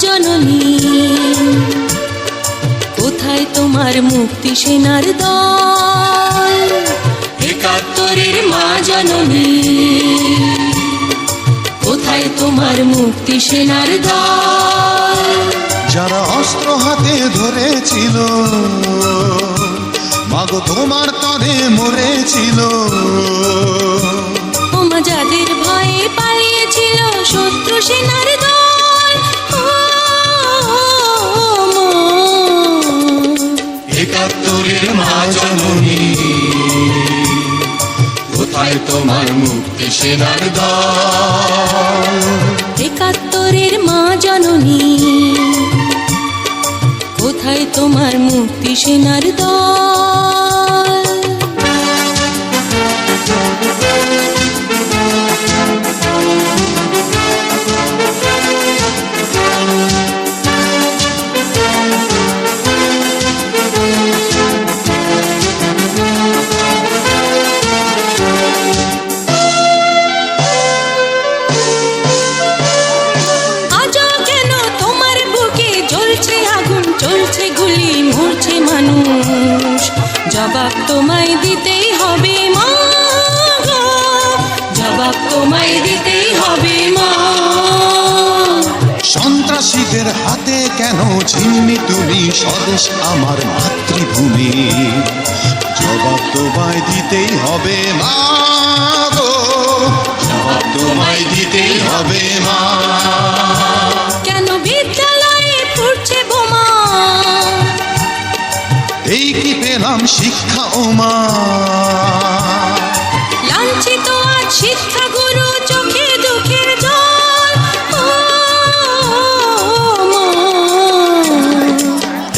জননী, কোথায় তোমার মুক্তি সেনার দল? একাত্তরের মা জননী, কোথায় তোমার মুক্তি সেনার দল? যারা অস্ত্র হাতে ধরেছিল, মাগো তোমার তরে মরেছিল। ওমা যাদের ভয়ে পালিয়েছিল শত্রু সেনার দল, একাত্তরের মা জননী, কোথায় তোমার মুক্তি সেনার দল? একাত্তরের মা জননী, কোথায় তোমার মুক্তি সেনার দল? জবাব তোমায় দিতেই হবে মা গো, জবাব তোমায় দিতেই হবে মা। সন্ত্রাসীদের হাতে কেন ছিন্নি তুমি স্বদেশ আমার মাতৃভূমি? জবাব তোমায় দিতেই হবে মা গো, জবাব তোমায় দিতেই হবে মা। কেন বিদ্যালয়ে ফুটছে বোমা? এই কি পেলাম শিক্ষা ও মা? লাঞ্ছিত আজ শিক্ষা গুরু, চোখে দুঃখের জল।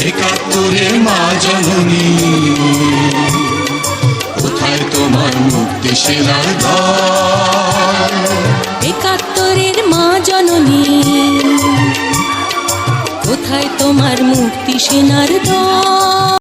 একাত্তরের মা জননী, কোথায় তোমার মুক্তি সেনার দল? একাত্তরের মা জননী, কোথায় তোমার মুক্তি সেনার দল?